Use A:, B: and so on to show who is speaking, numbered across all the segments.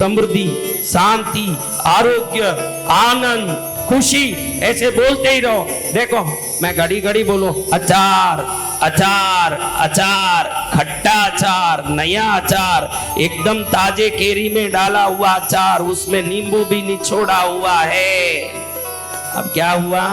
A: समृद्धि, शांति, आरोग्य, आनंद, खुशी, ऐसे बोलते ही रहो। देखो मैं घड़ी घड़ी बोलो अचार अचार अचार, खट्टा अचार, नया अचार, एकदम ताजे केरी में डाला हुआ अचार, उसमें नींबू भी निचोड़ा हुआ है। अब क्या हुआ?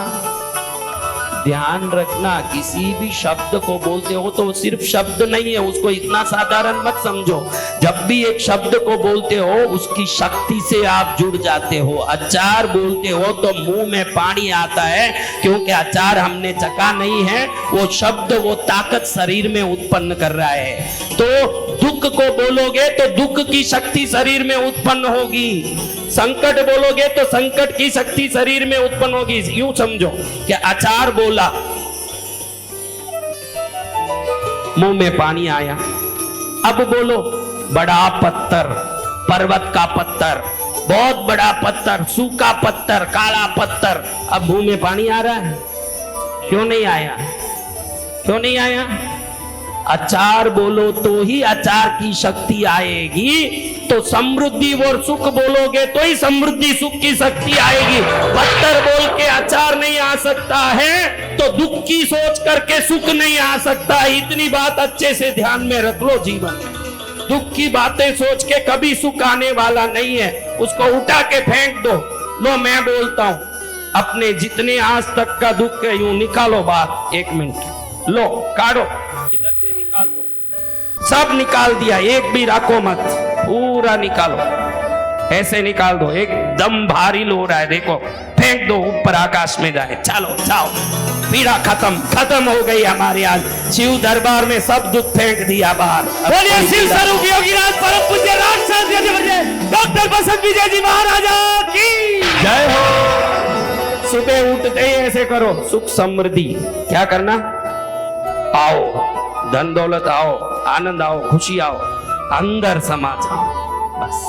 A: ध्यान रखना, किसी भी शब्द को बोलते हो तो सिर्फ शब्द नहीं है, उसको इतना साधारण मत समझो। जब भी एक शब्द को बोलते हो उसकी शक्ति से आप जुड़ जाते हो। अचार बोलते हो तो मुंह में पानी आता है, क्योंकि अचार हमने चखा नहीं है, वो शब्द वो ताकत शरीर में उत्पन्न कर रहा है। तो दुख को बोलोगे तो दुख की शक्ति शरीर में उत्पन्न होगी, संकट बोलोगे तो संकट की शक्ति शरीर में उत्पन्न होगी। यूं समझो कि अचार बोला, मुंह में पानी आया। अब बोलो बड़ा पत्थर, पर्वत का पत्थर, बहुत बड़ा पत्थर, सूखा पत्थर, काला पत्थर। अब मुंह में पानी आ रहा है, क्यों नहीं आया? क्यों नहीं आया? अचार बोलो तो ही अचार की शक्ति आएगी। तो समृद्धि और सुख बोलोगे तो ही समृद्धि सुख की शक्ति आएगी। पत्थर बोल के अचार नहीं आ सकता है तो दुख की सोच करके सुख नहीं आ सकता। इतनी बात अच्छे से ध्यान में रख लो। जीवन में दुख की बातें सोच के कभी सुख आने वाला नहीं है, उसको उठा के फेंक दो। लो मैं बोलता हूं, अपने जितने आज तक का दुख है यूं निकालो बात। 1 मिनट लो, काटो, इधर से निकाल दो। सब निकाल दिया, एक भी रखो मत, पूरा निकालो, ऐसे निकाल दो। एकदम भारी हो रहा है, देखो फेंक दो, ऊपर आकाश में जाए। चलो जाओ, पीड़ा खत्म, खत्म हो गई हमारे। आज शिव दरबार में सब दुख फेंक दिया बाहर।
B: बोलिए शिव स्वरूप योगीनाथ परम पूज्य डॉक्टर बसंत विजय जी महाराजा की
A: जय हो। सुबह उठते ही ऐसे करो, सुख समृद्धि। क्या करना? आओ, धन दौलत आओ, आनंद आओ, खुशी आओ, अंदर समा जाओ। बस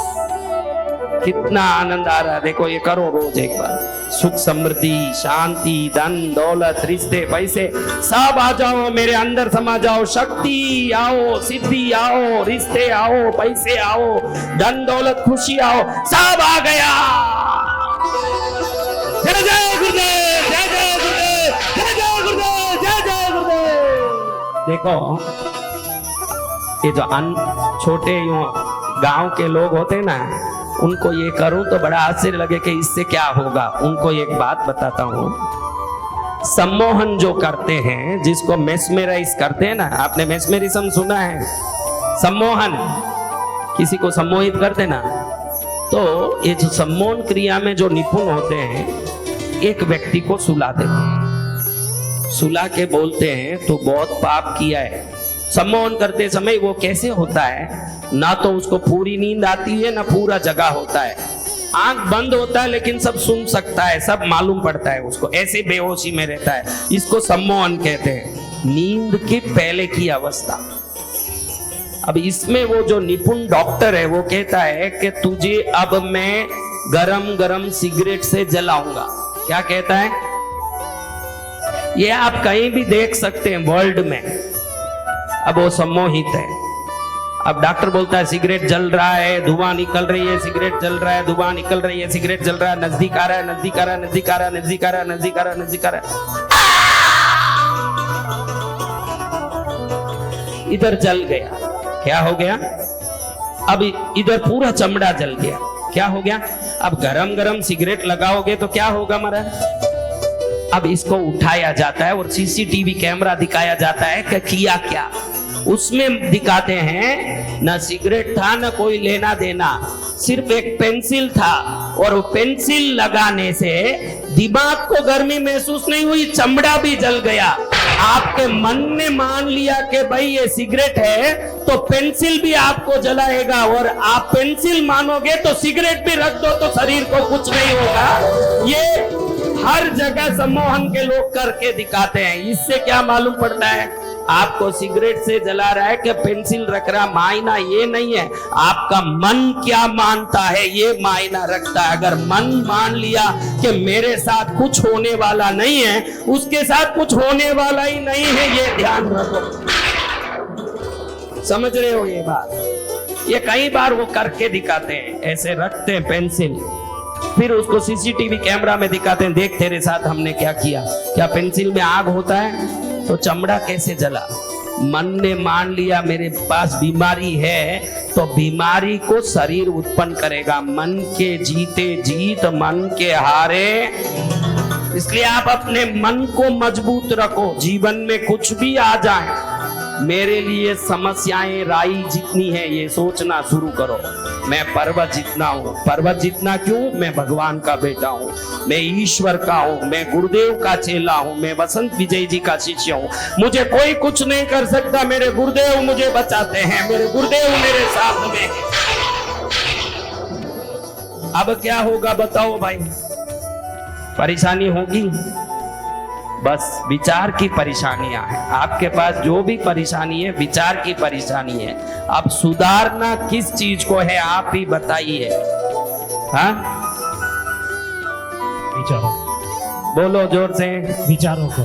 A: कितना आनंद आ रहा है, देखो ये करो रोज एक बार। सुख समृद्धि, शांति, धन दौलत, रिश्ते पैसे सब आ जाओ, मेरे अंदर समा जाओ। शक्ति आओ, सिद्धि आओ, रिश्ते आओ, पैसे आओ, धन दौलत, खुशी आओ, सब आ गया।
B: जय जय गुरुदेव, जय जय गुरुदेव, जय जय गुरुदेव, जय जय गुरुदेव।
A: देखो ये जो छोटे गांव के लोग होते ना, उनको ये करूं तो बड़ा आश्चर्य लगे कि इससे क्या होगा। उनको एक बात बताता हूं, सम्मोहन जो करते हैं, जिसको मेस्मेराइज करते हैं ना, आपने मेस्मेरिज्म सुना है? सम्मोहन, किसी को सम्मोहित करते ना, तो ये जो सम्मोहन क्रिया में जो निपुण होते हैं, एक व्यक्ति को सुला देते हैं, सुला के बोलते हैं तो बहुत पाप किया है। सम्मोहन करते समय वो कैसे होता है, ना तो उसको पूरी नींद आती है ना पूरा जगा होता है, आंख बंद होता है लेकिन सब सुन सकता है, सब मालूम पड़ता है उसको, ऐसे बेहोशी में रहता है। इसको सम्मोहन कहते हैं, नींद के पहले की अवस्था। अब इसमें वो जो निपुण डॉक्टर है वो कहता है कि तुझे अब मैं गरम गरम सिगरेट से जलाऊंगा। क्या कहता है? ये आप कहीं भी देख सकते हैं वर्ल्ड में। अब वो सम्मोहित है। अब डॉक्टर बोलता है सिगरेट जल रहा है, धुआं निकल रही है, सिगरेट जल रहा है, धुआं निकल रही है, सिगरेट जल रहा है, नजदीक आ रहा है, नजदीक आ रहा है, नजदीक आ रहा है, नजदीक आ रहा है, नजदीक आ रहा है, नजदीक आ रहा है। इधर जल गया, क्या हो गया? अब इधर पूरा चमड़ा जल गया, क्या हो गया? अब गरम गरम सिगरेट लगाओगे तो क्या होगा महाराज? अब इसको उठाया जाता है और सीसीटीवी कैमरा दिखाया जाता है कि किया क्या। उसमें दिखाते हैं ना सिगरेट था ना कोई लेना देना, सिर्फ एक पेंसिल था, और वो पेंसिल लगाने से दिमाग को गर्मी महसूस नहीं हुई, चमड़ा भी जल गया। आपके मन ने मान लिया कि भाई ये सिगरेट है तो पेंसिल भी आपको जलाएगा, और आप पेंसिल मानोगे तो सिगरेट भी रख दो तो शरीर को कुछ नहीं होगा। ये हर जगह सम्मोहन के लोग करके दिखाते हैं। इससे क्या मालूम पड़ता है? आपको सिगरेट से जला रहा है कि पेंसिल रख रहा, मायना ये नहीं है, आपका मन क्या मानता है ये मायना रखता है। अगर मन मान लिया कि मेरे साथ कुछ होने वाला नहीं है, उसके साथ कुछ होने वाला ही नहीं है, ये ध्यान रखो। समझ रहे हो ये बात? ये कई बार वो करके दिखाते हैं, ऐसे रखते हैं पेंसिल, फिर उसको सीसीटीवी कैमरा में दिखाते हैं, देख तेरे साथ हमने क्या किया। क्या पेंसिल में आग होता है? तो चमड़ा कैसे जला? मन ने मान लिया मेरे पास बीमारी है, तो बीमारी को शरीर उत्पन्न करेगा। मन के जीते जीत, मन के हारे। इसलिए आप अपने मन को मजबूत रखो। जीवन में कुछ भी आ जाए, मेरे लिए समस्याएं राई जितनी है ये सोचना शुरू करो, मैं पर्वत जितना हूँ। पर्वत जितना क्यों? मैं भगवान का बेटा हूँ, मैं ईश्वर का हूँ, मैं गुरुदेव का चेला हूँ, मैं वसंत विजय जी का शिष्य हूँ। मुझे कोई कुछ नहीं कर सकता, मेरे गुरुदेव मुझे बचाते हैं, मेरे गुरुदेव मेरे साथ में हैं। अब क्या होगा बताओ भाई? परेशानी होगी, बस विचार की परेशानियां हैं। आपके पास जो भी परेशानी है, विचार की परेशानी है। अब सुधारना किस चीज को है आप ही बताइए। हाँ,
B: विचारों
A: बोलो जोर से।
B: विचारों को